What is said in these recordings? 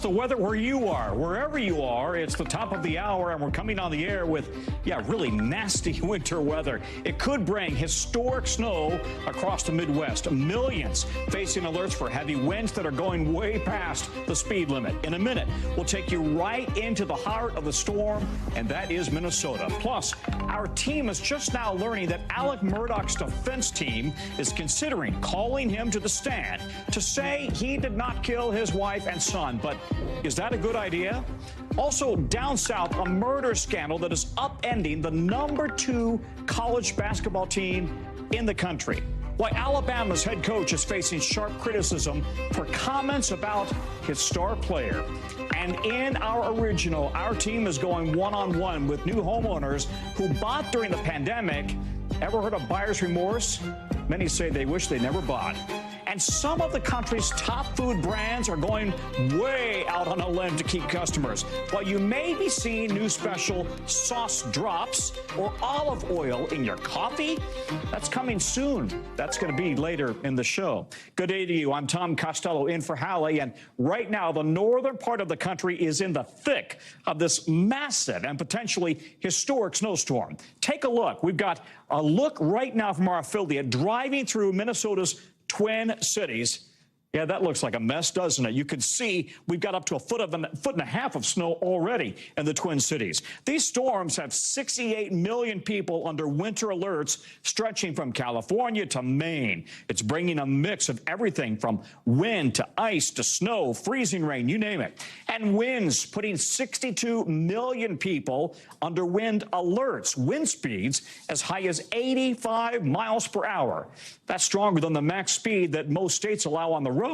the weather where you are? Wherever you are, it's the top of the hour, and we're coming on the air with, really nasty winter weather. It could bring historic snow across the Midwest. Millions facing alerts for heavy winds that are going way past the speed limit. In a minute, we'll take you right into the heart of the storm, and that is Minnesota. Plus, our team is just now learning that Alec Murdaugh's defense team is considering calling him to the stand to say he did not kill his wife and son. But is that a good idea? Also, down south, a murder scandal that is upending the #2 college basketball team in the country. Why Alabama's head coach is facing sharp criticism for comments about his star player. And in our original, our team is going one-on-one with new homeowners who bought during the pandemic. Ever heard of buyer's remorse? Many say they wish they never bought. And some of the country's top food brands are going way out on a limb to keep customers. While you may be seeing new special sauce drops or olive oil in your coffee, that's coming soon. That's going to be later in the show. Good day to you. I'm Tom Costello in for Hallie. And right now, the northern part of the country is in the thick of this massive and potentially historic snowstorm. Take a look. We've got a look right now from our affiliate driving through Minnesota's Twin Cities. Yeah, that looks like a mess, doesn't it? You can see we've got up to a foot and a half of snow already in the Twin Cities. These storms have 68 million people under winter alerts stretching from California to Maine. It's bringing a mix of everything from wind to ice to snow, freezing rain, you name it. And winds putting 62 million people under wind alerts, wind speeds as high as 85 miles per hour. That's stronger than the max speed that most states allow on the roads.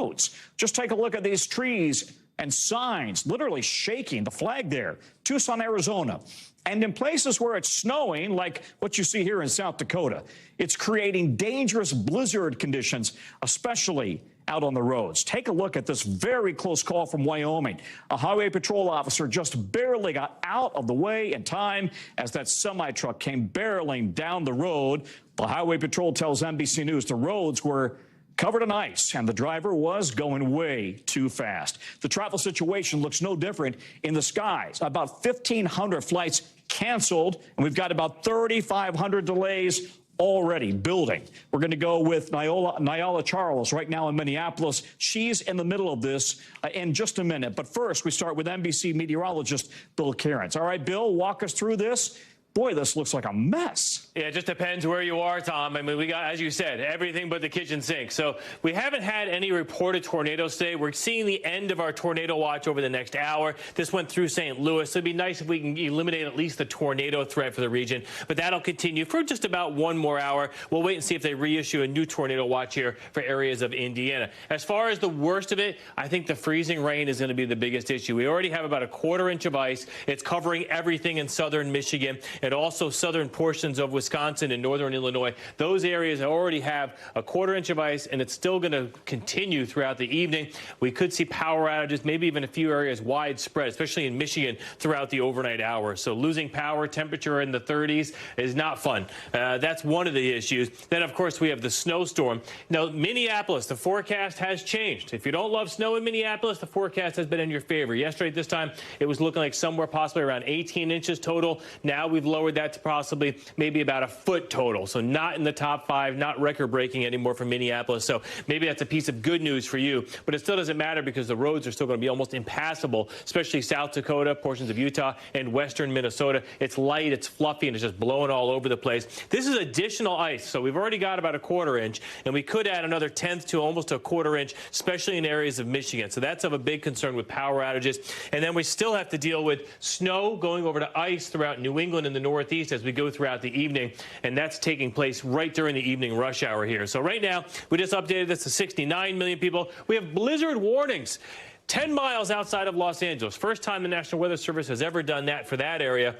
Just take a look at these trees and signs literally shaking the flag there. Tucson, Arizona. And in places where it's snowing, like what you see here in South Dakota, it's creating dangerous blizzard conditions, especially out on the roads. Take a look at this very close call from Wyoming. A highway patrol officer just barely got out of the way in time as that semi-truck came barreling down the road. The highway patrol tells NBC News the roads were covered in ice, and the driver was going way too fast. The travel situation looks no different in the skies. About 1,500 flights canceled, and we've got about 3,500 delays already building. We're going to go with Nyala Charles right now in Minneapolis. She's in the middle of this in just a minute. But first, we start with NBC meteorologist Bill Cairns. All right, Bill, walk us through this. Boy, this looks like a mess. Yeah, it just depends where you are, Tom. I mean, we got, as you said, everything but the kitchen sink. So we haven't had any reported tornadoes today. We're seeing the end of our tornado watch over the next hour. This went through St. Louis. So it'd be nice if we can eliminate at least the tornado threat for the region. But that'll continue for just about one more hour. We'll wait and see if they reissue a new tornado watch here for areas of Indiana. As far as the worst of it, I think the freezing rain is going to be the biggest issue. We already have about a quarter-inch of ice. It's covering everything in southern Michigan and also southern portions of Wisconsin and northern Illinois. Those areas already have a quarter-inch of ice, and it's still going to continue throughout the evening. We could see power outages, maybe even a few areas widespread, especially in Michigan throughout the overnight hours. So losing power, temperature in the 30s is not fun. That's one of the issues. Then, of course, we have the snowstorm. Now, Minneapolis, the forecast has changed. If you don't love snow in Minneapolis, the forecast has been in your favor. Yesterday at this time, it was looking like somewhere possibly around 18 inches total. Now we've lowered that to possibly maybe about a foot total. So not in the top 5, not record-breaking anymore for Minneapolis. So maybe that's a piece of good news for you. But it still doesn't matter because the roads are still going to be almost impassable, especially South Dakota, portions of Utah, and western Minnesota. It's light, it's fluffy, and it's just blowing all over the place. This is additional ice. So we've already got about a quarter-inch, and we could add another tenth to almost a quarter-inch, especially in areas of Michigan. So that's of a big concern with power outages. And then we still have to deal with snow going over to ice throughout New England and the Northeast as we go throughout the evening, and that's taking place right during the evening rush hour here. So right now, we just updated this to 69 million people. We have blizzard warnings 10 miles outside of Los Angeles. First time the National Weather Service has ever done that for that area.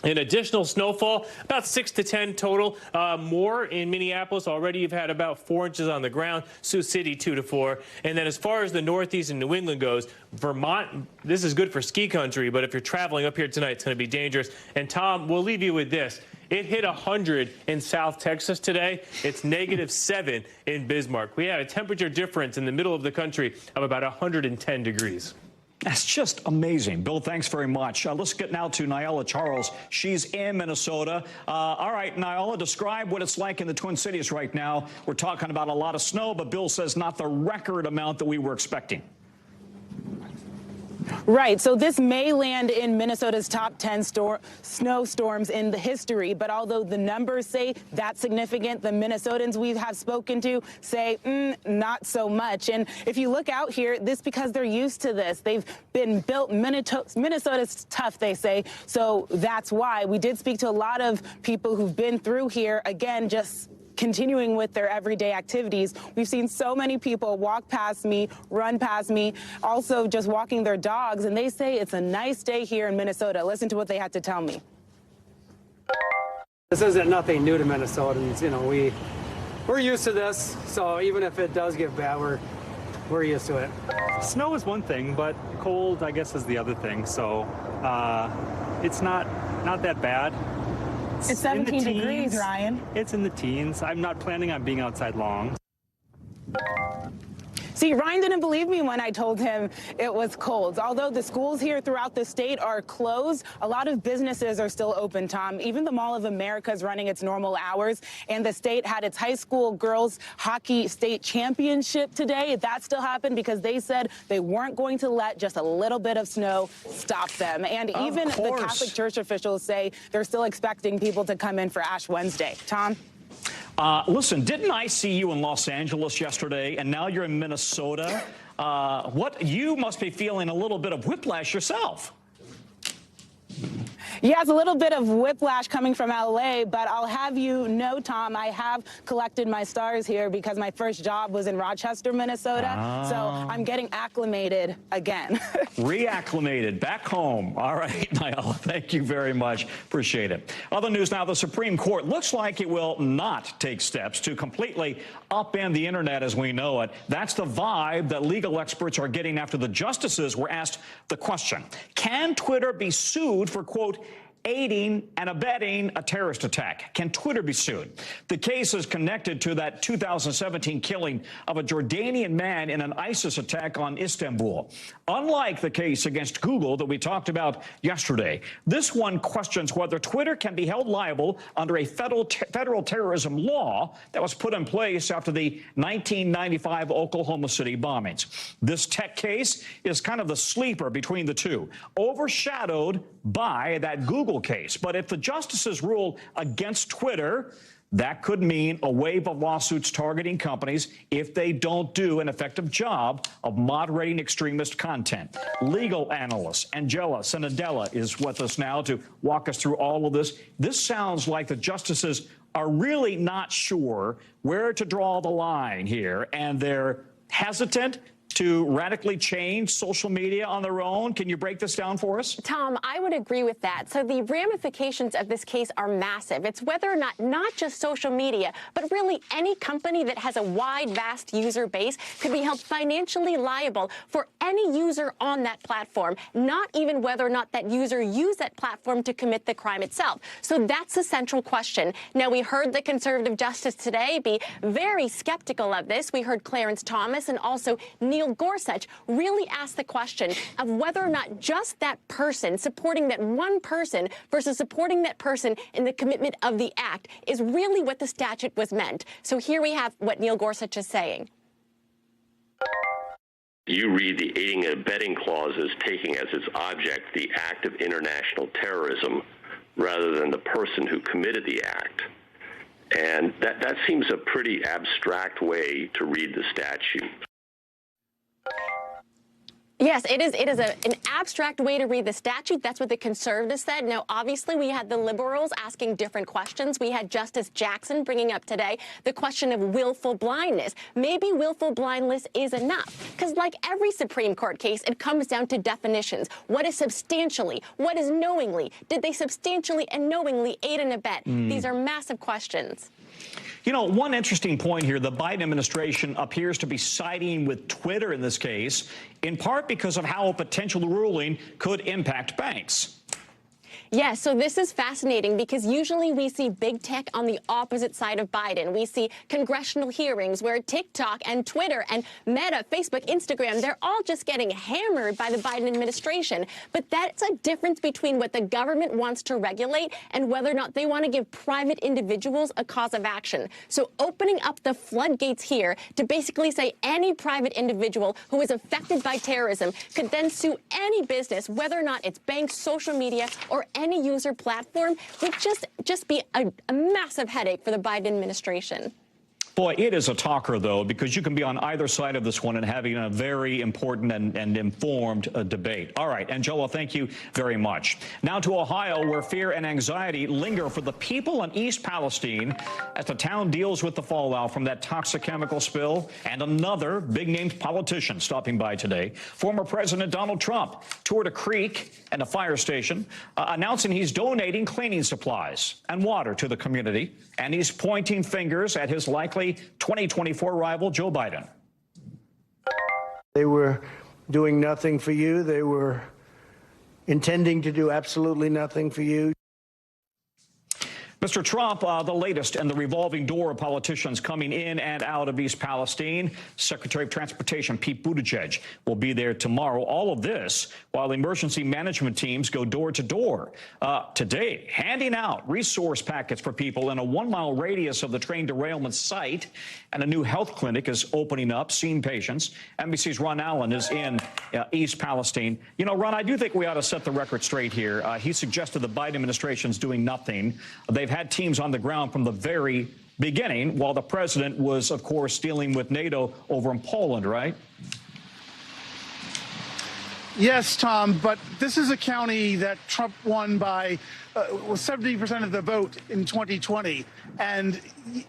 An additional snowfall, about 6 to 10 total, more in Minneapolis. Already you've had about 4 inches on the ground. Sioux City, 2 to 4. And then as far as the Northeast and New England goes, Vermont, this is good for ski country, but if you're traveling up here tonight, it's going to be dangerous. And Tom, we'll leave you with this. It hit 100 in South Texas today. It's -7 in Bismarck. We had a temperature difference in the middle of the country of about 110 degrees. That's just amazing. Bill, thanks very much. Let's get now to Nyala Charles. She's in Minnesota. All right, Nyala, describe what it's like in the Twin Cities right now. We're talking about a lot of snow, but Bill says not the record amount that we were expecting. Right. So this may land in Minnesota's top 10 snowstorms in the history. But although the numbers say that's significant, the Minnesotans we have spoken to say not so much. And if you look out here, this because they're used to this. They've been built. Minnesota's tough, they say. So that's why. We did speak to a lot of people who've been through here. Again, just continuing with their everyday activities. We've seen so many people walk past me, run past me, also just walking their dogs, and they say it's a nice day here in Minnesota. Listen to what they had to tell me. This isn't nothing new to Minnesotans. You know, we're used to this, so even if it does get bad, we're used to it. Snow is one thing, but cold, I guess, is the other thing. So it's not that bad. It's 17 degrees, Ryan. It's in the teens. I'm not planning on being outside long. See, Ryan didn't believe me when I told him it was cold. Although the schools here throughout the state are closed, a lot of businesses are still open, Tom. Even the Mall of America is running its normal hours, and the state had its high school girls hockey state championship today. That still happened because they said they weren't going to let just a little bit of snow stop them. And even the Catholic Church officials say they're still expecting people to come in for Ash Wednesday. Tom? Listen, didn't I see you in Los Angeles yesterday, and now you're in Minnesota? You must be feeling a little bit of whiplash yourself. Yeah, it's a little bit of whiplash coming from L.A., but I'll have you know, Tom, I have collected my stars here because my first job was in Rochester, Minnesota, so I'm getting acclimated again. Reacclimated, back home. All right, Niall, thank you very much. Appreciate it. Other news now, the Supreme Court looks like it will not take steps to completely upend the internet as we know it. That's the vibe that legal experts are getting after the justices were asked the question, can Twitter be sued for, quote, aiding and abetting a terrorist attack? Can Twitter be sued? The case is connected to that 2017 killing of a Jordanian man in an ISIS attack on Istanbul. Unlike the case against Google that we talked about yesterday, this one questions whether Twitter can be held liable under a federal terrorism law that was put in place after the 1995 Oklahoma City bombings. This tech case is kind of the sleeper between the two, overshadowed by that Google case. But if the justices rule against Twitter, that could mean a wave of lawsuits targeting companies if they don't do an effective job of moderating extremist content. Legal analyst Angela Senadella is with us now to walk us through all of this. This sounds like the justices are really not sure where to draw the line here, and they're hesitant to radically change social media on their own. Can you break this down for us? Tom, I would agree with that. So the ramifications of this case are massive. It's whether or not just social media, but really any company that has a wide, vast user base could be held financially liable for any user on that platform, not even whether or not that user used that platform to commit the crime itself. So that's the central question. Now, we heard the conservative justice today be very skeptical of this. We heard Clarence Thomas and also Neil Gorsuch really ask the question of whether or not just that person, supporting that one person versus supporting that person in the commitment of the act is really what the statute was meant. So here we have what Neil Gorsuch is saying. You read the aiding and abetting clause as taking as its object the act of international terrorism rather than the person who committed the act. And that seems a pretty abstract way to read the statute. Yes, it is an abstract way to read the statute. That's what the conservatives said. Now, obviously, we had the liberals asking different questions. We had Justice Jackson bringing up today the question of willful blindness. Maybe willful blindness is enough, because like every Supreme Court case, it comes down to definitions. What is substantially? What is knowingly? Did they substantially and knowingly aid and abet? These are massive questions. You know, one interesting point here, the Biden administration appears to be siding with Twitter in this case, in part because of how a potential ruling could impact banks. Yes, so this is fascinating because usually we see big tech on the opposite side of Biden. We see congressional hearings where TikTok and Twitter and Meta, Facebook, Instagram, they're all just getting hammered by the Biden administration. But that's a difference between what the government wants to regulate and whether or not they want to give private individuals a cause of action. So opening up the floodgates here to basically say any private individual who is affected by terrorism could then sue any business, whether or not it's banks, social media, or any user platform, would just be a massive headache for the Biden administration. Boy, it is a talker, though, because you can be on either side of this one and having a very important and informed debate. All right, Angela, thank you very much. Now to Ohio, where fear and anxiety linger for the people in East Palestine as the town deals with the fallout from that toxic chemical spill. And another big-named politician stopping by today. Former President Donald Trump toured a creek and a fire station, announcing he's donating cleaning supplies and water to the community. And he's pointing fingers at his likely 2024 rival, Joe Biden. They were doing nothing for you. They were intending to do absolutely nothing for you. Mr. Trump, the latest in the revolving door of politicians coming in and out of East Palestine. Secretary of Transportation Pete Buttigieg will be there tomorrow. All of this while emergency management teams go door to door today, handing out resource packets for people in a 1-mile radius of the train derailment site. And a new health clinic is opening up, seeing patients. NBC's Ron Allen is in East Palestine. You know, Ron, I do think we ought to set the record straight here. He suggested the Biden administration's doing nothing. They've had teams on the ground from the very beginning, while the president was, of course, dealing with NATO over in Poland, right? Yes, Tom, but this is a county that Trump won by 70% of the vote in 2020. And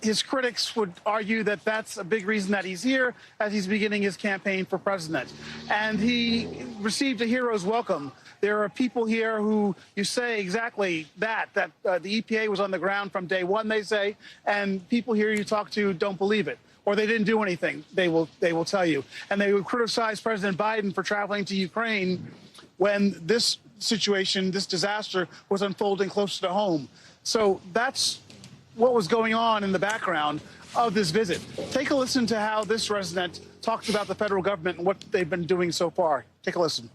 his critics would argue that that's a big reason that he's here as he's beginning his campaign for president. And he received a hero's welcome. There are people here who you say exactly that the EPA was on the ground from day one, they say, and people here you talk to don't believe it. Or they didn't do anything, they will tell you. And they would criticize President Biden for traveling to Ukraine when this situation, this disaster, was unfolding closer to home. So that's what was going on in the background of this visit. Take a listen to how this resident talks about the federal government and what they've been doing so far. Take a listen.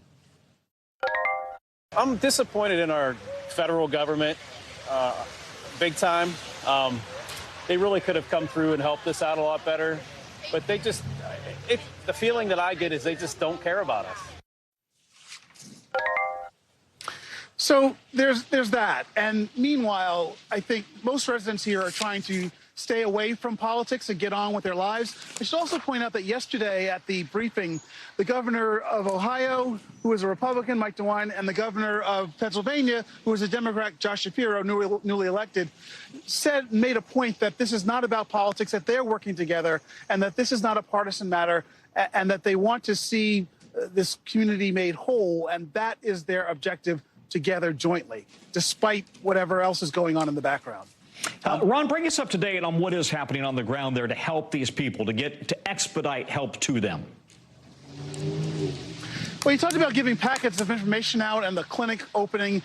I'm disappointed in our federal government, big time. They really could have come through and helped us out a lot better, but they just, the feeling that I get is they just don't care about us. So there's that. And meanwhile, I think most residents here are trying to stay away from politics and get on with their lives. I should also point out that yesterday at the briefing, the governor of Ohio, who is a Republican, Mike DeWine, and the governor of Pennsylvania, who is a Democrat, Josh Shapiro, newly elected, made a point that this is not about politics, that they're working together, and that this is not a partisan matter, and that they want to see this community made whole, and that is their objective together jointly, despite whatever else is going on in the background. Ron, bring us up to date on what is happening on the ground there to help these people, to expedite help to them. Well, you talked about giving packets of information out and the clinic opening.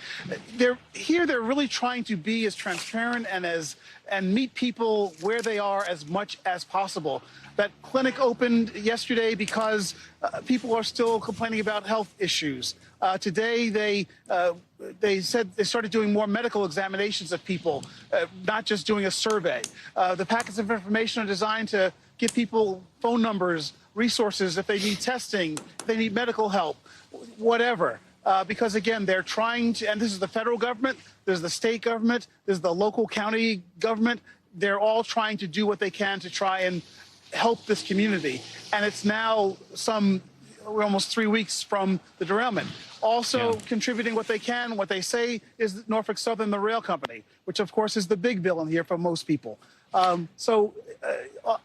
They're really trying to be as transparent and meet people where they are as much as possible. That clinic opened yesterday because people are still complaining about health issues. Today, they said they started doing more medical examinations of people, not just doing a survey. The packets of information are designed to give people phone numbers, resources if they need testing, if they need medical help, whatever. Because, again, they're trying to, and this is the federal government, there's the state government, there's the local county government. They're all trying to do what they can to try and help this community. And it's now we're almost 3 weeks from the derailment. Also contributing what they can, what they say is Norfolk Southern, the rail company, which of course is the big villain here for most people. So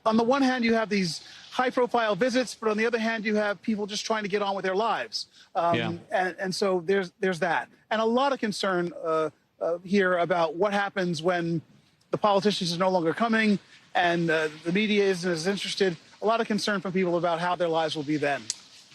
on the one hand, you have these high-profile visits, but on the other hand, you have people just trying to get on with their lives. And so there's that. And a lot of concern here about what happens when the politicians are no longer coming and the media isn't as interested. A lot of concern from people about how their lives will be then.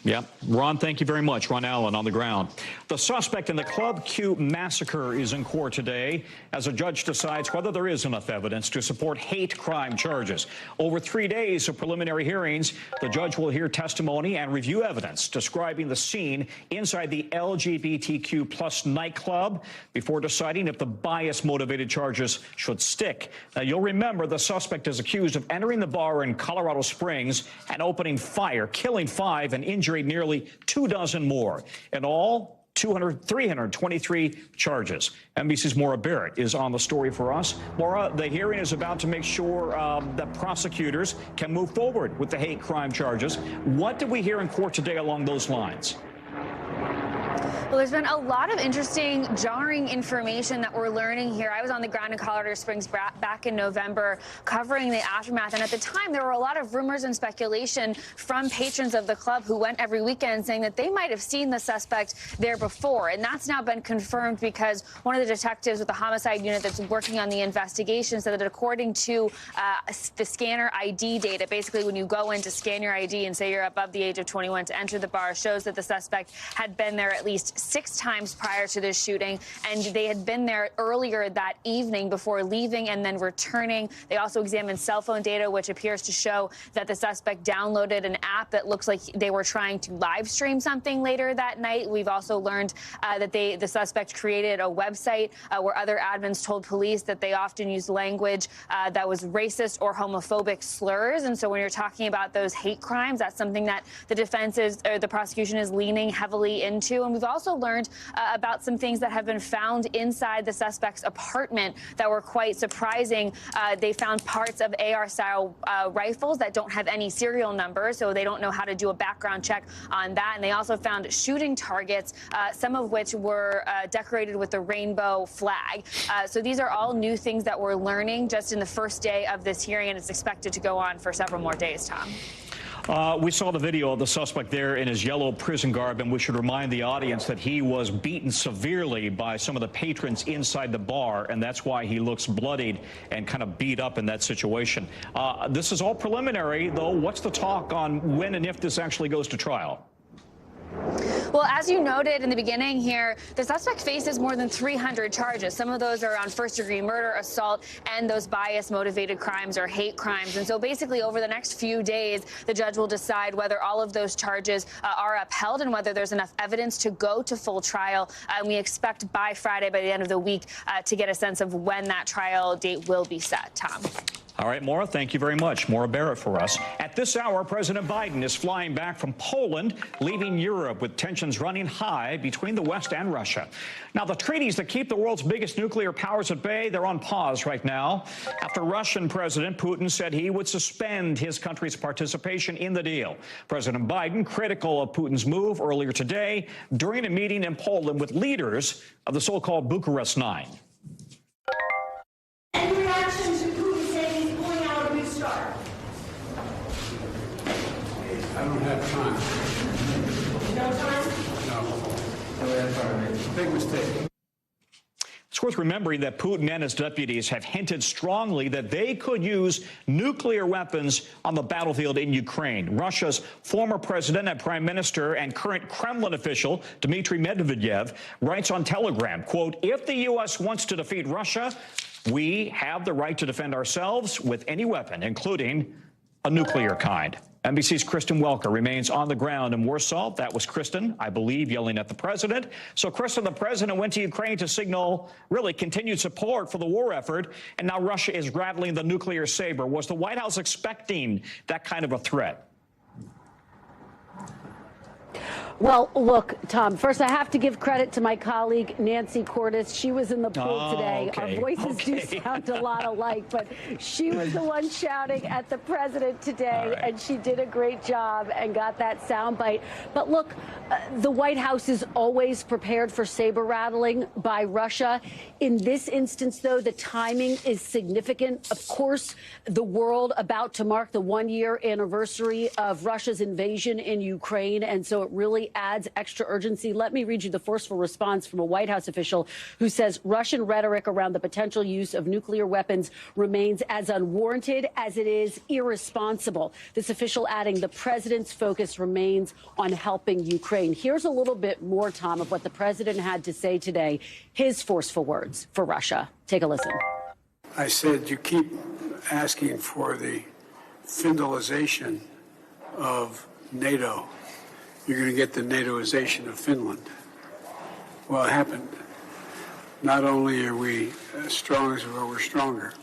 Yeah. Ron, thank you very much. Ron Allen on the ground. The suspect in the Club Q massacre is in court today as a judge decides whether there is enough evidence to support hate crime charges. Over 3 days of preliminary hearings, the judge will hear testimony and review evidence describing the scene inside the LGBTQ plus nightclub before deciding if the bias-motivated charges should stick. Now, you'll remember the suspect is accused of entering the bar in Colorado Springs and opening fire, killing 5 and injuring nearly 24 more. In all, 323 charges. NBC's Maura Barrett is on the story for us. Maura, the hearing is about to make sure that prosecutors can move forward with the hate crime charges. What did we hear in court today along those lines? Well, there's been a lot of interesting, jarring information that we're learning here. I was on the ground in Colorado Springs back in November covering the aftermath. And at the time, there were a lot of rumors and speculation from patrons of the club who went every weekend saying that they might have seen the suspect there before. And that's now been confirmed because one of the detectives with the homicide unit that's working on the investigation said that according to the scanner ID data, basically when you go in to scan your ID and say you're above the age of 21 to enter the bar, shows that the suspect had been there at least 6 times prior to this shooting, and they had been there earlier that evening before leaving and then returning. They also examined cell phone data, which appears to show that the suspect downloaded an app that looks like they were trying to live stream something later that night. We've also learned that the suspect created a website where other admins told police that they often used language that was racist or homophobic slurs. And so when you're talking about those hate crimes, that's something that the prosecution is leaning heavily into. And we've also learned about some things that have been found inside the suspect's apartment that were quite surprising. They found parts of AR-style rifles that don't have any serial numbers, so they don't know how to do a background check on that. And they also found shooting targets, some of which were decorated with the rainbow flag. So these are all new things that we're learning just in the first day of this hearing, and it's expected to go on for several more days, Tom. We saw the video of the suspect there in his yellow prison garb, and we should remind the audience that he was beaten severely by some of the patrons inside the bar, and that's why he looks bloodied and kind of beat up in that situation. This is all preliminary, though. What's the talk on when and if this actually goes to trial? Well, as you noted in the beginning here, the suspect faces more than 300 charges. Some of those are on first-degree murder, assault, and those bias-motivated crimes or hate crimes. And so basically over the next few days, the judge will decide whether all of those charges are upheld and whether there's enough evidence to go to full trial. And we expect by Friday, by the end of the week, to get a sense of when that trial date will be set. Tom. All right, Maura, thank you very much. Maura Barrett for us. At this hour, President Biden is flying back from Poland, leaving Europe with tensions running high between the West and Russia. Now, the treaties that keep the world's biggest nuclear powers at bay, they're on pause right now after Russian President Putin said he would suspend his country's participation in the deal. President Biden critical of Putin's move earlier today during a meeting in Poland with leaders of the so-called Bucharest Nine. Any reaction to Putin saying he's pulling out a restart? I don't have time. No time? No. No, that's all right. Big mistake. It's worth remembering that Putin and his deputies have hinted strongly that they could use nuclear weapons on the battlefield in Ukraine. Russia's former president and prime minister and current Kremlin official, Dmitry Medvedev, writes on Telegram, quote, if the U.S. wants to defeat Russia, we have the right to defend ourselves with any weapon, including a nuclear kind. NBC's Kristen Welker remains on the ground in Warsaw. That was Kristen, I believe, yelling at the president. So, Kristen, the president went to Ukraine to signal really continued support for the war effort, and now Russia is rattling the nuclear saber. Was the White House expecting that kind of a threat? Well, look, Tom, first I have to give credit to my colleague, Nancy Cordes. She was in the pool today. Okay. Our voices do sound a lot alike, but she was the one shouting at the president today, and she did a great job and got that soundbite. But look, the White House is always prepared for saber rattling by Russia. In this instance, though, the timing is significant. Of course, the world about to mark the one-year anniversary of Russia's invasion in Ukraine, and so it really really adds extra urgency. Let me read you the forceful response from a White House official who says Russian rhetoric around the potential use of nuclear weapons remains as unwarranted as it is irresponsible. This official adding the president's focus remains on helping Ukraine. Here's a little bit more, Tom, of what the president had to say today, his forceful words for Russia. Take a listen. I said, you keep asking for the Finlandization of NATO. You're going to get the NATOization of Finland. Well, it happened. Not only are we as strong as we're stronger.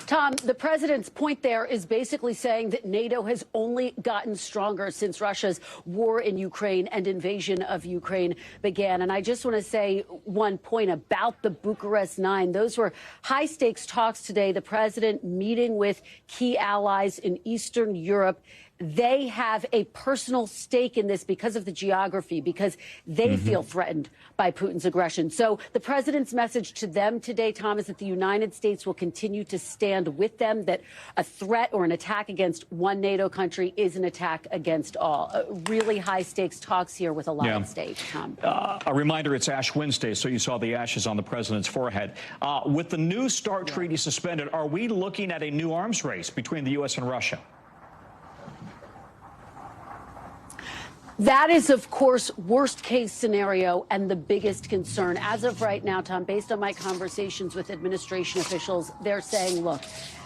Tom, the president's point there is basically saying that NATO has only gotten stronger since Russia's war in Ukraine and invasion of Ukraine began. And I just want to say one point about the Bucharest Nine. Those were high-stakes talks today. The president meeting with key allies in Eastern Europe. They have a personal stake in this because of the geography, because they feel threatened by Putin's aggression. So the president's message to them today, Tom, is that the United States will continue to stand with them, that a threat or an attack against one NATO country is an attack against all. Really high-stakes talks here with a lot at stake, Tom. A reminder, it's Ash Wednesday, so you saw the ashes on the president's forehead. With the New START treaty suspended, are we looking at a new arms race between the U.S. and Russia? That is, of course, worst case scenario and the biggest concern. As of right now, Tom, based on my conversations with administration officials, they're saying, look,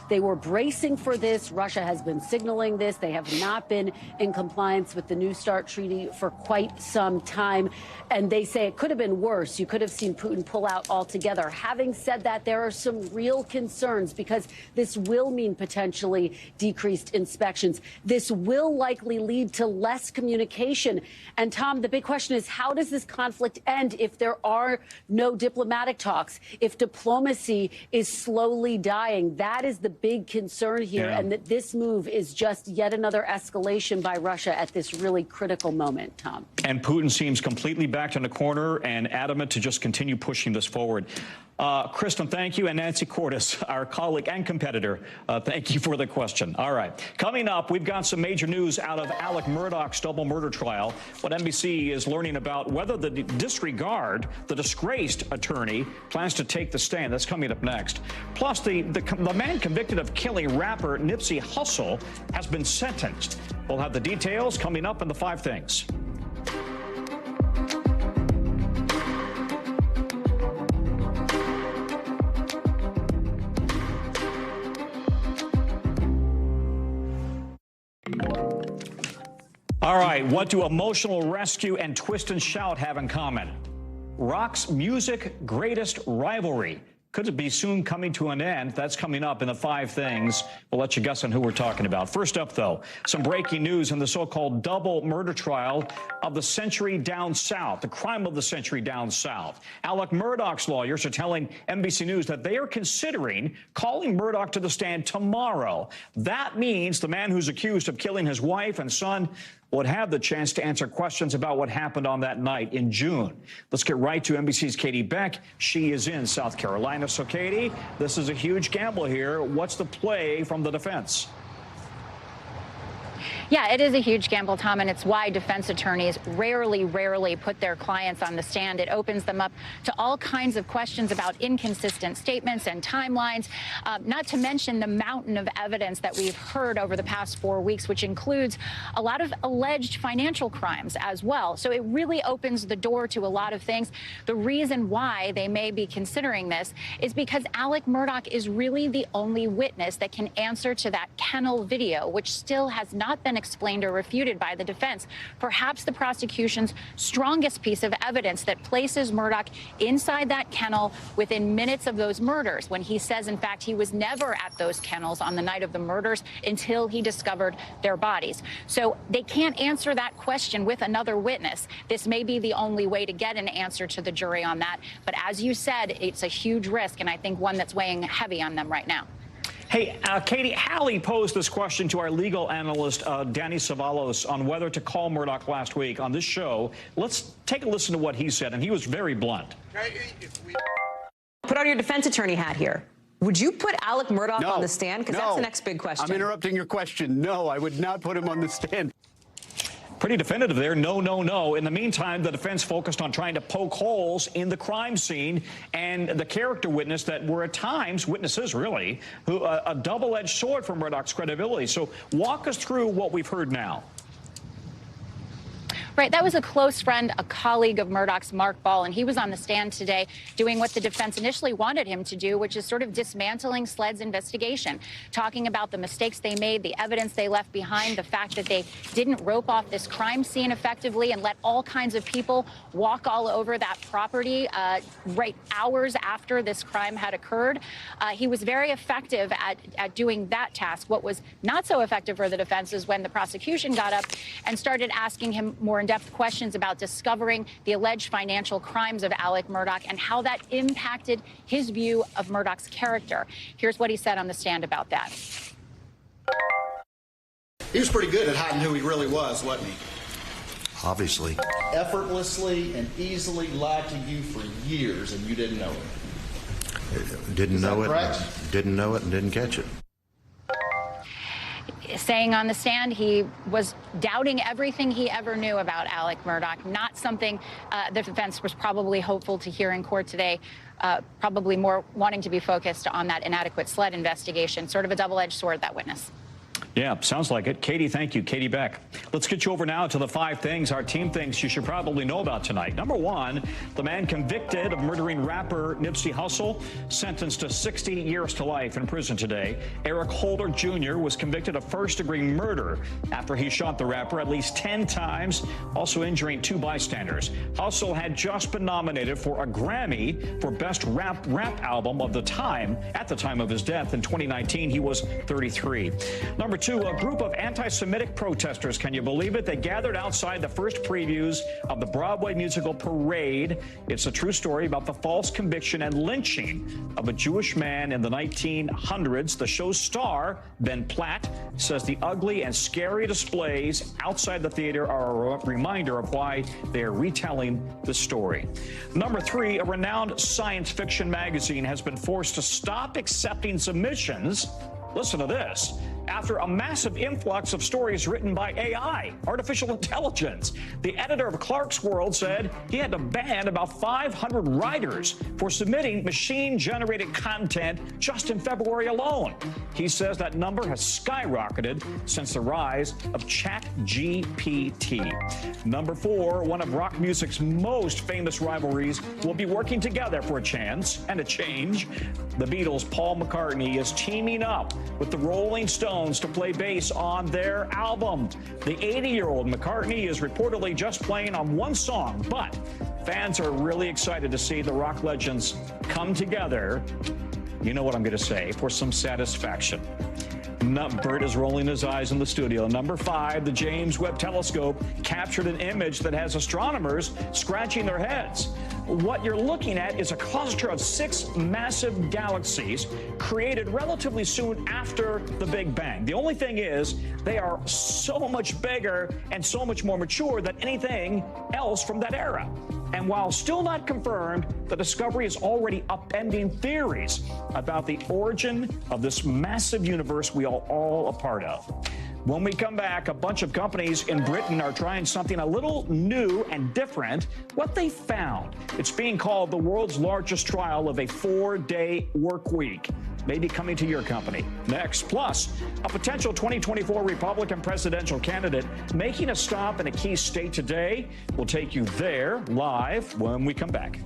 they were bracing for this. Russia has been signaling this. They have not been in compliance with the New START treaty for quite some time. And they say it could have been worse. You could have seen Putin pull out altogether. Having said that, there are some real concerns because this will mean potentially decreased inspections. This will likely lead to less communication. And Tom, the big question is, how does this conflict end if there are no diplomatic talks, if diplomacy is slowly dying? That is the big concern here, and that this move is just yet another escalation by Russia at this really critical moment, Tom. And Putin seems completely backed in a corner and adamant to just continue pushing this forward. Kristen, thank you. And Nancy Cordes, our colleague and competitor, thank you for the question. All right. Coming up, we've got some major news out of Alec Murdaugh's double murder trial. What NBC is learning about whether the disregard, the disgraced attorney, plans to take the stand. That's coming up next. Plus, the man convicted of killing rapper Nipsey Hussle has been sentenced. We'll have the details coming up in the 5 Things. All right, what do Emotional Rescue and Twist and Shout have in common? Rock's music greatest rivalry. Could it be soon coming to an end? That's coming up in the 5 Things. We'll let you guess on who we're talking about. First up, though, some breaking news in the so-called double murder trial of the century down south, the crime of the century down south. Alec Murdaugh's lawyers are telling NBC News that they are considering calling Murdaugh to the stand tomorrow. That means the man who's accused of killing his wife and son would have the chance to answer questions about what happened on that night in June. Let's get right to NBC's Katie Beck. She is in South Carolina. So, Katie, this is a huge gamble here. What's the play from the defense? Yeah, it is a huge gamble, Tom, and it's why defense attorneys rarely put their clients on the stand. It opens them up to all kinds of questions about inconsistent statements and timelines, not to mention the mountain of evidence that we've heard over the past 4 weeks, which includes a lot of alleged financial crimes as well. So it really opens the door to a lot of things. The reason why they may be considering this is because Alec Murdaugh is really the only witness that can answer to that kennel video, which still has not been explained or refuted by the defense. Perhaps the prosecution's strongest piece of evidence that places Murdaugh inside that kennel within minutes of those murders, when he says, in fact, he was never at those kennels on the night of the murders until he discovered their bodies. So they can't answer that question with another witness. This may be the only way to get an answer to the jury on that. But as you said, it's a huge risk, and I think one that's weighing heavy on them right now. Hey, Katie, Hallie posed this question to our legal analyst, Danny Savalos, on whether to call Murdaugh last week on this show. Let's take a listen to what he said, and he was very blunt. Put on your defense attorney hat here. Would you put Alec Murdaugh No, on the stand? Because that's the next big question. I'm interrupting your question. No, I would not put him on the stand. Pretty definitive there. No, no, no. In the meantime, the defense focused on trying to poke holes in the crime scene and the character witness that were at times witnesses, really, who a double-edged sword for Murdaugh's credibility. So walk us through what we've heard now. Right, that was a close friend, a colleague of Murdaugh's, Mark Ball, and he was on the stand today doing what the defense initially wanted him to do, which is sort of dismantling SLED's investigation, talking about the mistakes they made, the evidence they left behind, the fact that they didn't rope off this crime scene effectively and let all kinds of people walk all over that property right hours after this crime had occurred. He was very effective at doing that task. What was not so effective for the defense is when the prosecution got up and started asking him more in-depth questions about discovering the alleged financial crimes of Alec Murdaugh and how that impacted his view of Murdaugh's character. Here's what he said on the stand about that. He was pretty good at hiding who he really was, wasn't he? Obviously. Effortlessly and easily lied to you for years, and you didn't know it. Didn't know it. Correct? Didn't know it and didn't catch it. Saying on the stand he was doubting everything he ever knew about Alec Murdaugh, not something the defense was probably hopeful to hear in court today, probably more wanting to be focused on that inadequate SLED investigation, sort of a double-edged sword, that witness. Yeah, sounds like it. Katie, thank you. Katie Beck. Let's get you over now to the 5 things our team thinks you should probably know about tonight. Number 1, the man convicted of murdering rapper Nipsey Hussle, sentenced to 60 years to life in prison today. Eric Holder Jr. was convicted of first-degree murder after he shot the rapper at least 10 times, also injuring 2 bystanders. Hussle had just been nominated for a Grammy for Best Rap Album of the time, at the time of his death in 2019. He was 33. Number 2, a group of anti-Semitic protesters, can you believe it? They gathered outside the first previews of the Broadway musical Parade. It's a true story about the false conviction and lynching of a Jewish man in the 1900s. The show's star, Ben Platt, says the ugly and scary displays outside the theater are a reminder of why they are retelling the story. Number 3, a renowned science fiction magazine has been forced to stop accepting submissions. Listen to this. After a massive influx of stories written by AI, artificial intelligence. The editor of Clark's World said he had to ban about 500 writers for submitting machine-generated content just in February alone. He says that number has skyrocketed since the rise of ChatGPT. Number 4, one of rock music's most famous rivalries will be working together for a chance and a change. The Beatles' Paul McCartney is teaming up with the Rolling Stones to play bass on their album. The 80-year-old McCartney is reportedly just playing on one song, but fans are really excited to see the rock legends come together, you know what I'm going to say, for some satisfaction. Bert is rolling his eyes in the studio. Number 5, the James Webb Telescope captured an image that has astronomers scratching their heads. What you're looking at is a cluster of 6 massive galaxies created relatively soon after the Big Bang. The only thing is they are so much bigger and so much more mature than anything else from that era. And while still not confirmed, the discovery is already upending theories about the origin of this massive universe we are all a part of. When we come back, a bunch of companies in Britain are trying something a little new and different. What they found, it's being called the world's largest trial of a 4-day work week. Maybe coming to your company. Next, plus a potential 2024 Republican presidential candidate making a stop in a key state today. We'll take you there live when we come back.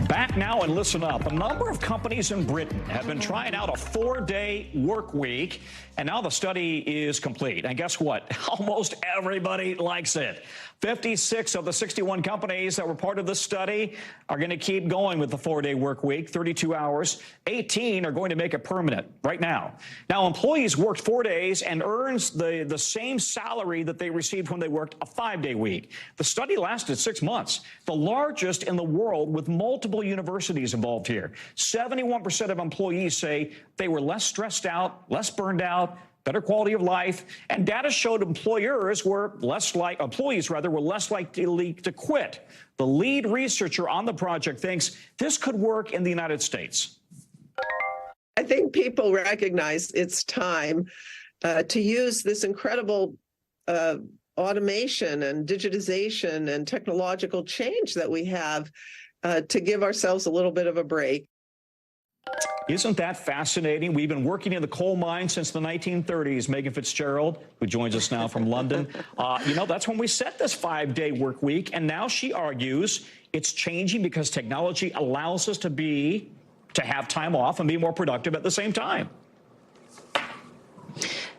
Back now and listen up. A number of companies in Britain have been trying out a 4-day work week, and now the study is complete. And guess what? Almost everybody likes it. 56 of the 61 companies that were part of this study are going to keep going with the 4-day work week, 32 hours. 18 are going to make it permanent right now. Now, employees worked 4 days and earns the same salary that they received when they worked a 5-day week. The study lasted 6 months, the largest in the world, with multiple universities involved here. 71% of employees say they were less stressed out, less burned out, better quality of life, and data showed employees were less likely to quit. The lead researcher on the project thinks this could work in the United States. I think people recognize it's time to use this incredible automation and digitization and technological change that we have to give ourselves a little bit of a break. Isn't that fascinating? We've been working in the coal mine since the 1930s. Megan Fitzgerald, who joins us now from London. That's when we set this 5-day work week. And now she argues it's changing because technology allows us to have time off and be more productive at the same time.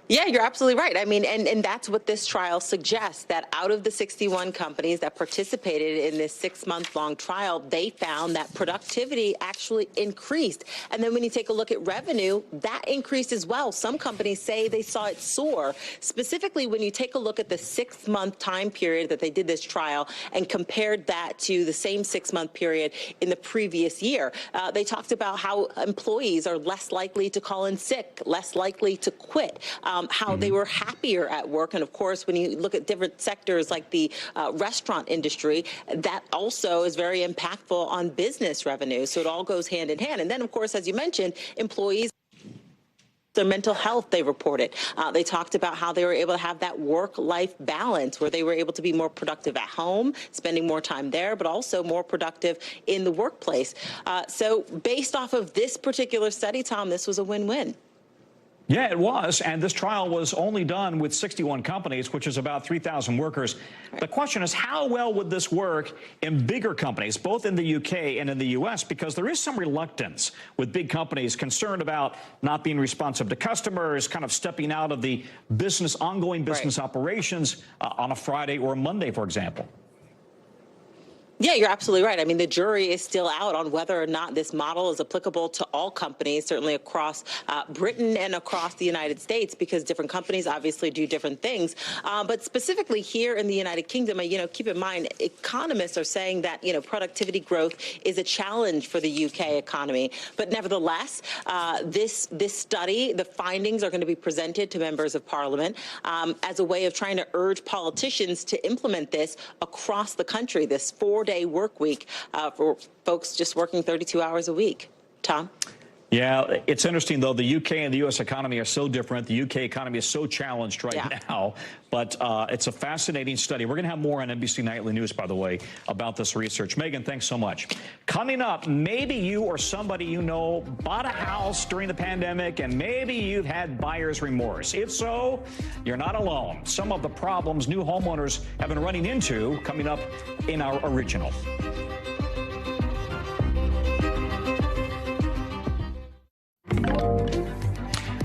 Yeah, you're absolutely right. I mean, and that's what this trial suggests, that out of the 61 companies that participated in this 6-month-long trial, they found that productivity actually increased. And then when you take a look at revenue, that increased as well. Some companies say they saw it soar. Specifically, when you take a look at the 6-month time period that they did this trial and compared that to the same 6-month period in the previous year, they talked about how employees are less likely to call in sick, less likely to quit. How they were happier at work. And of course, when you look at different sectors like the restaurant industry, that also is very impactful on business revenue. So it all goes hand in hand. And then, of course, as you mentioned, employees, their mental health, they reported. They talked about how they were able to have that work-life balance where they were able to be more productive at home, spending more time there, but also more productive in the workplace. So based off of this particular study, Tom, this was a win-win. Yeah, it was. And this trial was only done with 61 companies, which is about 3,000 workers. The question is, how well would this work in bigger companies, both in the UK and in the US? Because there is some reluctance with big companies concerned about not being responsive to customers, kind of stepping out of the ongoing business operations on a Friday or a Monday, for example. Yeah, you're absolutely right. I mean, the jury is still out on whether or not this model is applicable to all companies, certainly across Britain and across the United States, because different companies obviously do different things. But specifically here in the United Kingdom, keep in mind, economists are saying that, productivity growth is a challenge for the UK economy. But nevertheless, this study, the findings are going to be presented to members of Parliament as a way of trying to urge politicians to implement this across the country, this 4-day work week for folks just working 32 hours a week. Tom? Yeah, it's interesting, though. The UK and the U.S. economy are so different. The UK economy is so challenged right now. But it's a fascinating study. We're going to have more on NBC Nightly News, by the way, about this research. Megan, thanks so much. Coming up, maybe you or somebody you know bought a house during the pandemic, and maybe you've had buyer's remorse. If so, you're not alone. Some of the problems new homeowners have been running into coming up in our original.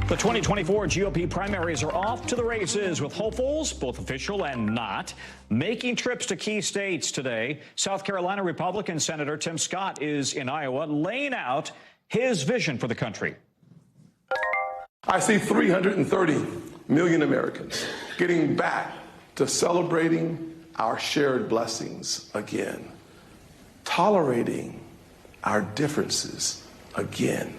The 2024 GOP primaries are off to the races, with hopefuls, both official and not, making trips to key states today. South Carolina Republican Senator Tim Scott is in Iowa, laying out his vision for the country. I see 330 million Americans getting back to celebrating our shared blessings again, tolerating our differences again.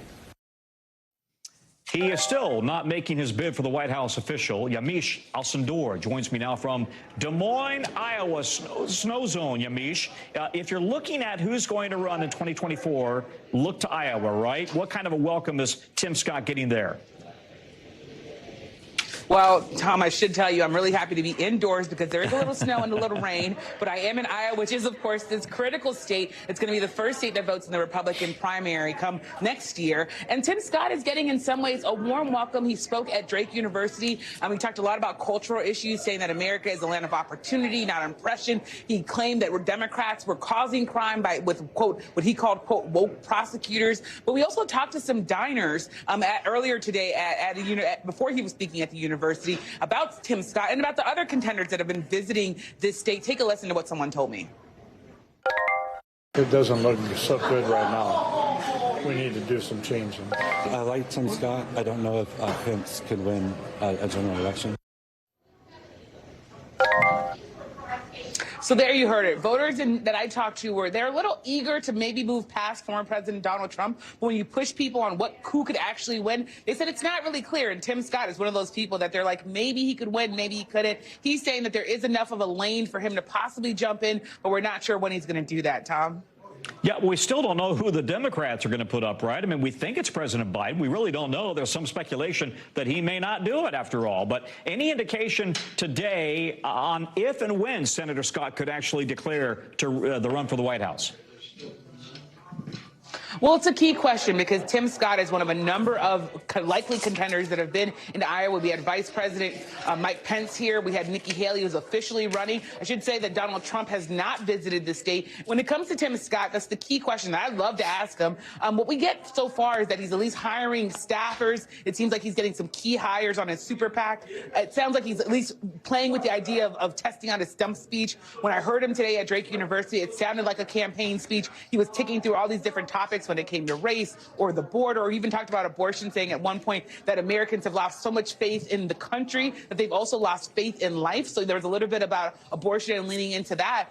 He is still not making his bid for the White House official. Yamiche Alcindor joins me now from Des Moines, Iowa, snow zone. Yamiche, if you're looking at who's going to run in 2024, look to Iowa, right? What kind of a welcome is Tim Scott getting there? Well, Tom, I should tell you, I'm really happy to be indoors because there is a little snow and a little rain, but I am in Iowa, which is, of course, this critical state. It's going to be the first state that votes in the Republican primary come next year. And Tim Scott is getting, in some ways, a warm welcome. He spoke at Drake University. We talked a lot about cultural issues, saying that America is a land of opportunity, not oppression. He claimed that Democrats were causing crime with, quote, what he called, quote, woke prosecutors. But we also talked to some diners earlier today before he was speaking at the university about Tim Scott and about the other contenders that have been visiting this state. Take a listen to what someone told me. It doesn't look so good right now. We need to do some changing. I like Tim Scott. I don't know if Pence could win a general election. So there you heard it. Voters that I talked to they're a little eager to maybe move past former President Donald Trump. But when you push people on who could actually win, they said it's not really clear. And Tim Scott is one of those people that they're like, maybe he could win, maybe he couldn't. He's saying that there is enough of a lane for him to possibly jump in, but we're not sure when he's going to do that, Tom. Yeah, we still don't know who the Democrats are going to put up, right? I mean, we think it's President Biden. We really don't know. There's some speculation that he may not do it after all. But any indication today on if and when Senator Scott could actually declare to the run for the White House? Well, it's a key question because Tim Scott is one of a number of likely contenders that have been in Iowa. We had Vice President Mike Pence here. We had Nikki Haley, who's officially running. I should say that Donald Trump has not visited the state. When it comes to Tim Scott, that's the key question that I'd love to ask him. What we get so far is that he's at least hiring staffers. It seems like he's getting some key hires on his super PAC. It sounds like he's at least playing with the idea of testing out his stump speech. When I heard him today at Drake University, it sounded like a campaign speech. He was ticking through all these different topics when it came to race or the border, or even talked about abortion, saying at one point that Americans have lost so much faith in the country that they've also lost faith in life. So there was a little bit about abortion and leaning into that.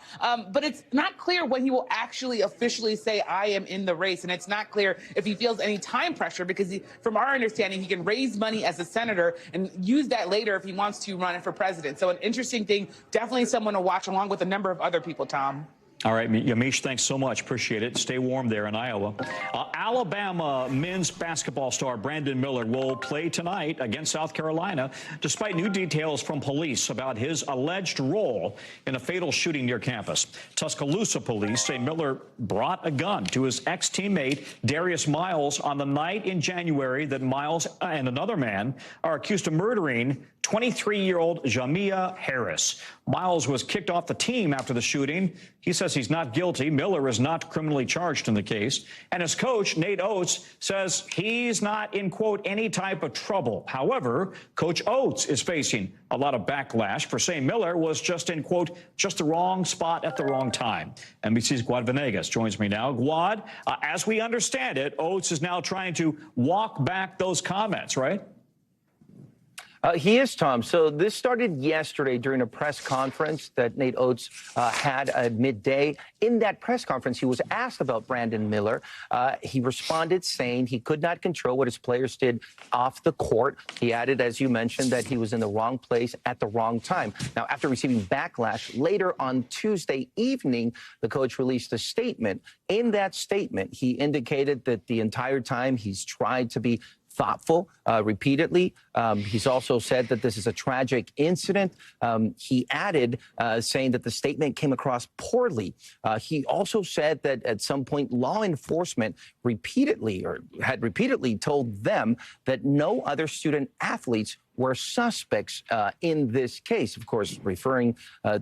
But it's not clear when he will actually officially say, I am in the race. And it's not clear if he feels any time pressure because from our understanding, he can raise money as a senator and use that later if he wants to run for president. So an interesting thing, definitely someone to watch along with a number of other people, Tom. All right, Yamiche, thanks so much. Appreciate it. Stay warm there in Iowa. Alabama men's basketball star Brandon Miller will play tonight against South Carolina, despite new details from police about his alleged role in a fatal shooting near campus. Tuscaloosa police say Miller brought a gun to his ex-teammate Darius Miles on the night in January that Miles and another man are accused of murdering 23-year-old Jamia Harris. Miles was kicked off the team after the shooting. He says he's not guilty. Miller is not criminally charged in the case. And his coach, Nate Oates, says he's not in, quote, any type of trouble. However, Coach Oates is facing a lot of backlash for saying Miller was just in, quote, just the wrong spot at the wrong time. NBC's Guad Venegas joins me now. Guad, as we understand it, Oates is now trying to walk back those comments, right? He is, Tom. So this started yesterday during a press conference that Nate Oates had at midday. In that press conference, he was asked about Brandon Miller. He responded saying he could not control what his players did off the court. He added, as you mentioned, that he was in the wrong place at the wrong time. Now, after receiving backlash later on Tuesday evening, the coach released a statement. In that statement, he indicated that the entire time he's tried to be thoughtful repeatedly. He's also said that this is a tragic incident. He added saying that the statement came across poorly. He also said that at some point law enforcement had repeatedly told them that no other student athletes were suspects in this case, of course, referring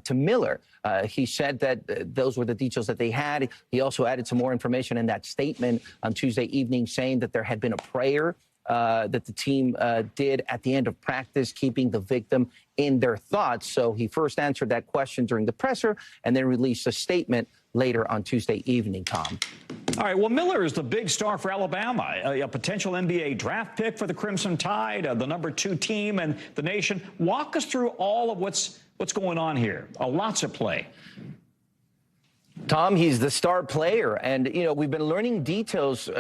to Miller. He said that those were the details that they had. He also added some more information in that statement on Tuesday evening, saying that there had been a prayer that the team did at the end of practice, keeping the victim in their thoughts. So he first answered that question during the presser and then released a statement later on Tuesday evening, Tom. All right, well, Miller is the big star for Alabama, a potential NBA draft pick for the Crimson Tide, the #2 team in the nation. Walk us through all of what's going on here. Lots at play. Tom, he's the star player. And, we've been learning details,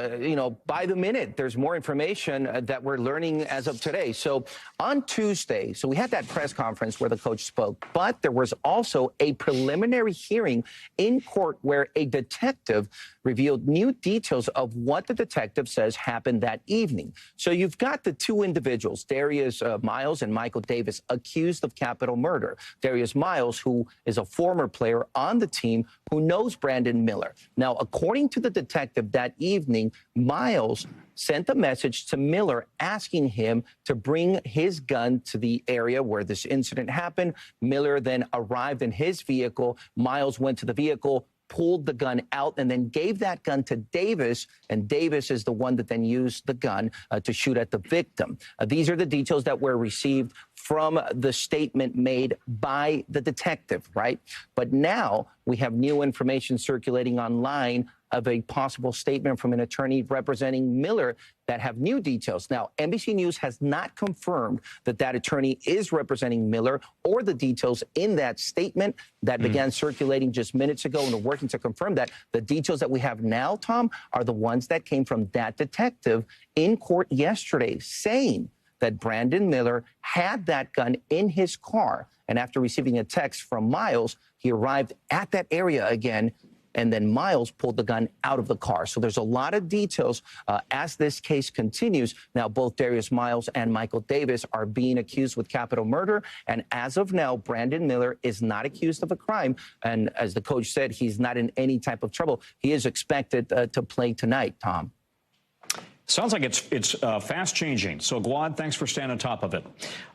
by the minute. There's more information that we're learning as of today. So on Tuesday, we had that press conference where the coach spoke, but there was also a preliminary hearing in court where a detective revealed new details of what the detective says happened that evening. So you've got the two individuals, Darius Miles and Michael Davis, accused of capital murder. Darius Miles, who is a former player on the team who knows Brandon Miller. Now, according to the detective that evening, Miles sent a message to Miller asking him to bring his gun to the area where this incident happened. Miller then arrived in his vehicle. Miles went to the vehicle, pulled the gun out, and then gave that gun to Davis, and Davis is the one that then used the gun to shoot at the victim. These are the details that were received from the statement made by the detective, right? But now we have new information circulating online of a possible statement from an attorney representing Miller that have new details. Now, NBC News has not confirmed that that attorney is representing Miller or the details in that statement that began circulating just minutes ago, and we're working to confirm that. The details that we have now, Tom, are the ones that came from that detective in court yesterday saying that Brandon Miller had that gun in his car. And after receiving a text from Miles, he arrived at that area again, and then Miles pulled the gun out of the car. So there's a lot of details as this case continues. Now, both Darius Miles and Michael Davis are being accused with capital murder. And as of now, Brandon Miller is not accused of a crime. And as the coach said, he's not in any type of trouble. He is expected to play tonight, Tom. Sounds like it's fast changing. So, Gawad, thanks for staying on top of it.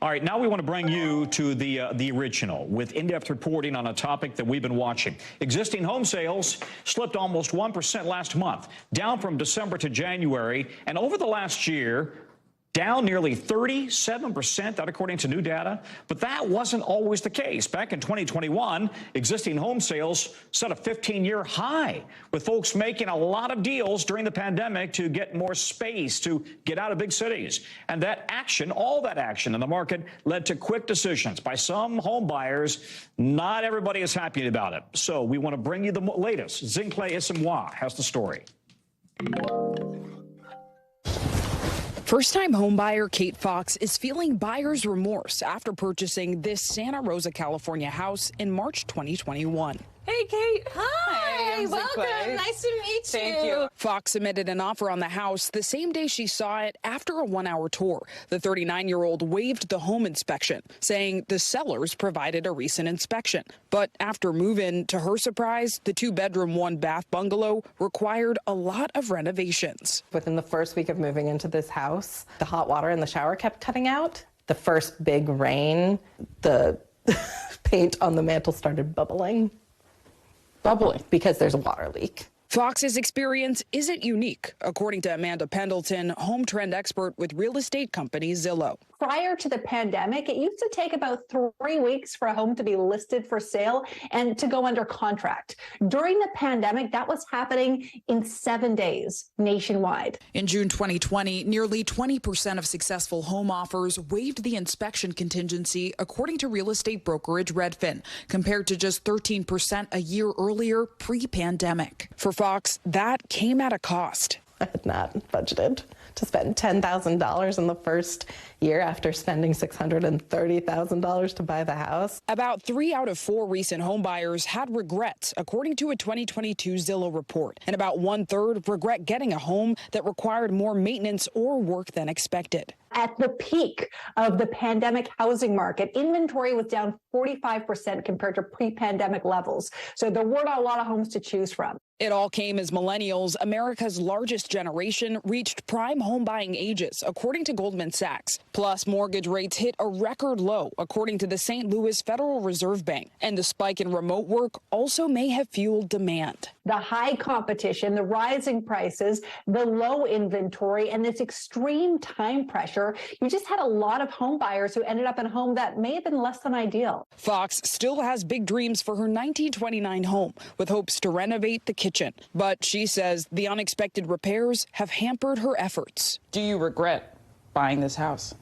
All right, now we want to bring you to the original with in-depth reporting on a topic that we've been watching. Existing home sales slipped almost 1% last month, down from December to January, and over the last year, down nearly 37%, that according to new data. But that wasn't always the case. Back in 2021, existing home sales set a 15-year high, with folks making a lot of deals during the pandemic to get more space, to get out of big cities. And that action, all that action in the market, led to quick decisions by some home buyers. Not everybody is happy about it. So we want to bring you the latest. Zincle Isimwa has the story. First-time homebuyer Kate Fox is feeling buyer's remorse after purchasing this Santa Rosa, California house in March 2021. Hey, Kate. Hi, welcome. Nice to meet you. Thank you. Fox submitted an offer on the house the same day she saw it after a one-hour tour. The 39-year-old waived the home inspection, saying the sellers provided a recent inspection. But after move-in, to her surprise, the two-bedroom, one-bath bungalow required a lot of renovations. Within the first week of moving into this house, the hot water in the shower kept cutting out. The first big rain, the paint on the mantle started bubbling because there's a water leak. Fox's experience isn't unique, according to Amanda Pendleton, home trend expert with real estate company Zillow. Prior to the pandemic, it used to take about 3 weeks for a home to be listed for sale and to go under contract. During the pandemic, that was happening in 7 days nationwide. In June 2020, nearly 20% of successful home offers waived the inspection contingency, according to real estate brokerage Redfin, compared to just 13% a year earlier, pre-pandemic. For Fox, that came at a cost. I had not budgeted to spend $10,000 in the first year after spending $630,000 to buy the house. About 3 out of 4 recent home buyers had regrets, according to a 2022 Zillow report. And about 1/3 regret getting a home that required more maintenance or work than expected. At the peak of the pandemic housing market, inventory was down 45% compared to pre-pandemic levels. So there weren't a lot of homes to choose from. It all came as millennials, America's largest generation, reached prime home buying ages, according to Goldman Sachs. Plus, mortgage rates hit a record low, according to the St. Louis Federal Reserve Bank. And the spike in remote work also may have fueled demand. The high competition, the rising prices, the low inventory, and this extreme time pressure, you just had a lot of home buyers who ended up in a home that may have been less than ideal. Fox still has big dreams for her 1929 home, with hopes to renovate the kitchen. But she says the unexpected repairs have hampered her efforts. Do you regret buying this house?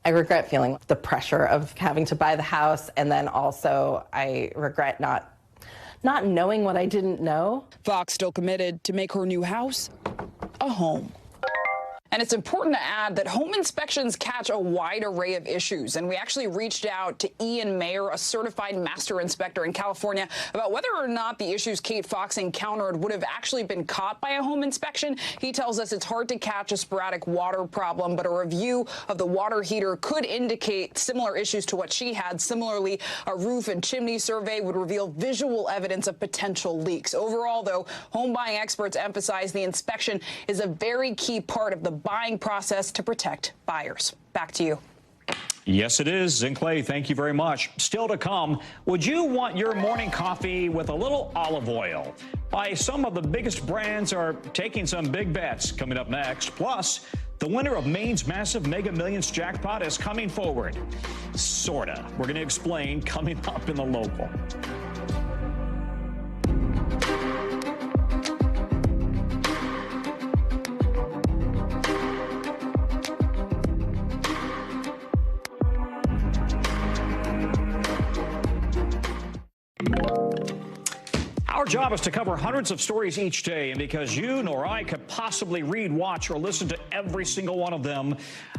I regret feeling the pressure of having to buy the house, and then also I regret not knowing what I didn't know. Fox still committed to make her new house a home. And it's important to add that home inspections catch a wide array of issues. And we actually reached out to Ian Mayer, a certified master inspector in California, about whether or not the issues Kate Fox encountered would have actually been caught by a home inspection. He tells us it's hard to catch a sporadic water problem, but a review of the water heater could indicate similar issues to what she had. Similarly, a roof and chimney survey would reveal visual evidence of potential leaks. Overall, though, home buying experts emphasize the inspection is a very key part of the buying process to protect buyers. Back to you. Yes, it is. Zincle, thank you very much. Still to come, would you want your morning coffee with a little olive oil? Why some of the biggest brands are taking some big bets coming up next. Plus, The winner of Maine's massive Mega Millions jackpot is coming forward. Sorta. We're going to explain coming up in the local. Our job is to cover hundreds of stories each day, and because you nor I could possibly read, watch, or listen to every single one of them,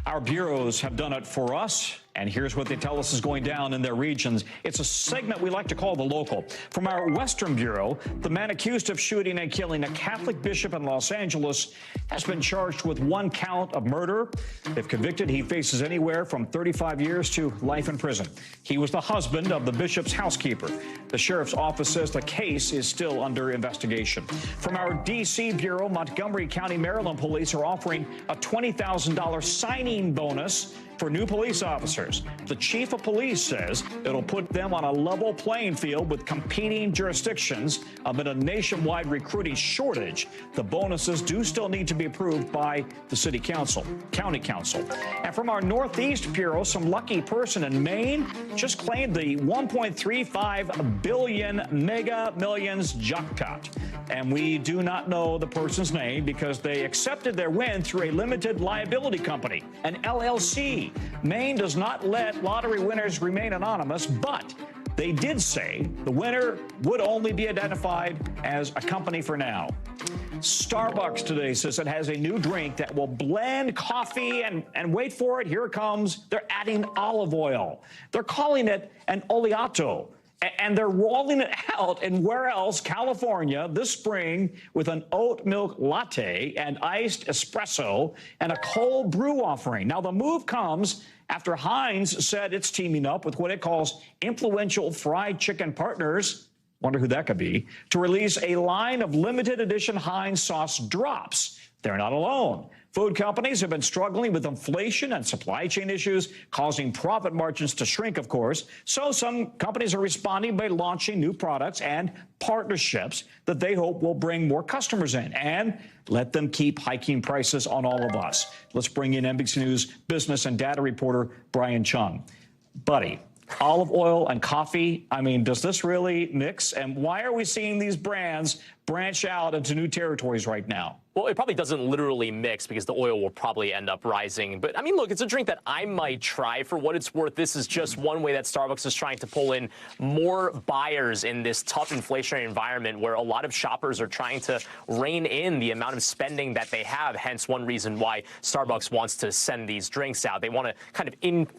our bureaus have done it for us. And here's what they tell us is going down in their regions. It's a segment we like to call The Local. From our Western Bureau, the man accused of shooting and killing a Catholic bishop in Los Angeles has been charged with 1 count of murder. If convicted, he faces anywhere from 35 years to life in prison. He was the husband of the bishop's housekeeper. The sheriff's office says the case is still under investigation. From our D.C. Bureau, Montgomery County, Maryland police are offering a $20,000 signing bonus for new police officers. The chief of police says it'll put them on a level playing field with competing jurisdictions amid a nationwide recruiting shortage. The bonuses do still need to be approved by the city council, county council. And from our Northeast Bureau, some lucky person in Maine just claimed the $1.35 billion Mega Millions jackpot. And we do not know the person's name because they accepted their win through a limited liability company, an LLC. Maine does not let lottery winners remain anonymous, but they did say the winner would only be identified as a company for now. Starbucks today says it has a new drink that will blend coffee and wait for it, here it comes, they're adding olive oil. They're calling it an oleato. And they're rolling it out in where else? California this spring with an oat milk latte and iced espresso and a cold brew offering. Now, the move comes after Heinz said it's teaming up with what it calls influential fried chicken partners, wonder who that could be, to release a line of limited edition Heinz sauce drops. They're not alone. Food companies have been struggling with inflation and supply chain issues, causing profit margins to shrink, of course. So some companies are responding by launching new products and partnerships that they hope will bring more customers in and let them keep hiking prices on all of us. Let's bring in NBC News business and data reporter Brian Chung. Buddy, olive oil and coffee, I mean, does this really mix? And why are we seeing these brands branch out into new territories right now? Well, it probably doesn't literally mix because the oil will probably end up rising. But, I mean, look, it's a drink that I might try for what it's worth. This is just one way that Starbucks is trying to pull in more buyers in this tough inflationary environment where a lot of shoppers are trying to rein in the amount of spending that they have, hence one reason why Starbucks wants to send these drinks out. They want to kind of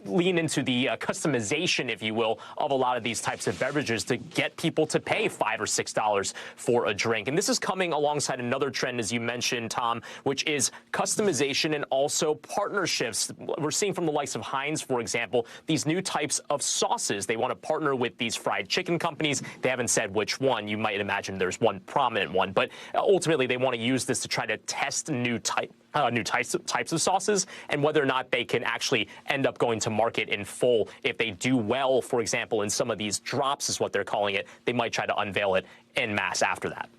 lean into the customization, if you will, of a lot of these types of beverages to get people to pay $5 or $6 for a drink. And this is coming alongside another trend, as you mentioned, Tom, which is customization and also partnerships. We're seeing from the likes of Heinz, for example, these new types of sauces. They want to partner with these fried chicken companies. They haven't said which one. You might imagine there's one prominent one, but ultimately they want to use this to try to test new types of sauces and whether or not they can actually end up going to market in full. If they do well, for example, in some of these drops is what they're calling it, they might try to unveil it en masse after that.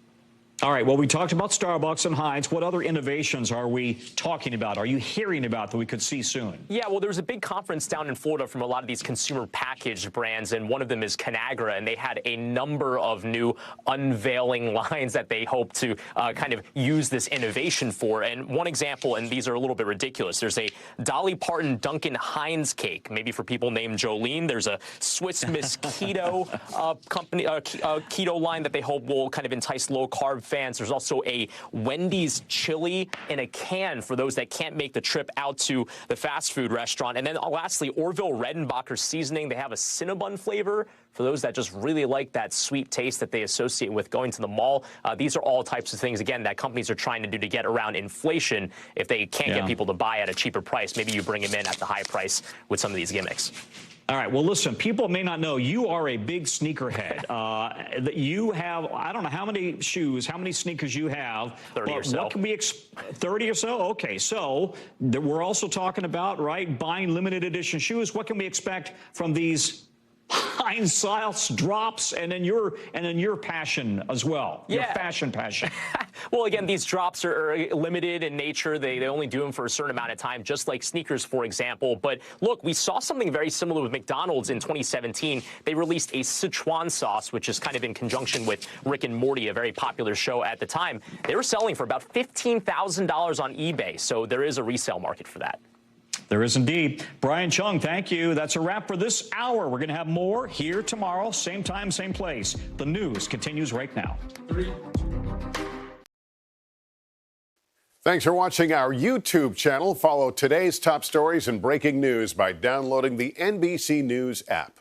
All right, well, we talked about Starbucks and Heinz. What other innovations are we talking about? Are you hearing about that we could see soon? Yeah, well, there was a big conference down in Florida from a lot of these consumer packaged brands, and one of them is Conagra, and they had a number of new unveiling lines that they hope to kind of use this innovation for. And one example, and these are a little bit ridiculous, there's a Dolly Parton Duncan Heinz cake, maybe for people named Jolene. There's a Swiss Miss Keto keto line that they hope will kind of entice low-carb fans. There's also a Wendy's chili in a can for those that can't make the trip out to the fast food restaurant. And then lastly, Orville Redenbacher seasoning. They have a Cinnabon flavor for those that just really like that sweet taste that they associate with going to the mall. These are all types of things, again, that companies are trying to do to get around inflation. If they can't get people to buy at a cheaper price, maybe you bring them in at the high price with some of these gimmicks. All right. Well, listen, people may not know you are a big sneakerhead. That you have, I don't know how many shoes, how many sneakers you have. 30 or so. What can we 30 or so? Okay. So we're also talking about, right, buying limited edition shoes. What can we expect from these Hindsight drops, and then your passion as well. Your fashion passion. Well, again, these drops are limited in nature. They only do them for a certain amount of time, just like sneakers, for example. But look, we saw something very similar with McDonald's in 2017. They released a Sichuan sauce, which is kind of in conjunction with Rick and Morty, a very popular show at the time. They were selling for about $15,000 on eBay. So there is a resale market for that. There is indeed. Brian Chung, thank you. That's a wrap for this hour. We're going to have more here tomorrow, same time, same place. The news continues right now. Thanks for watching our YouTube channel. Follow today's top stories and breaking news by downloading the NBC News app.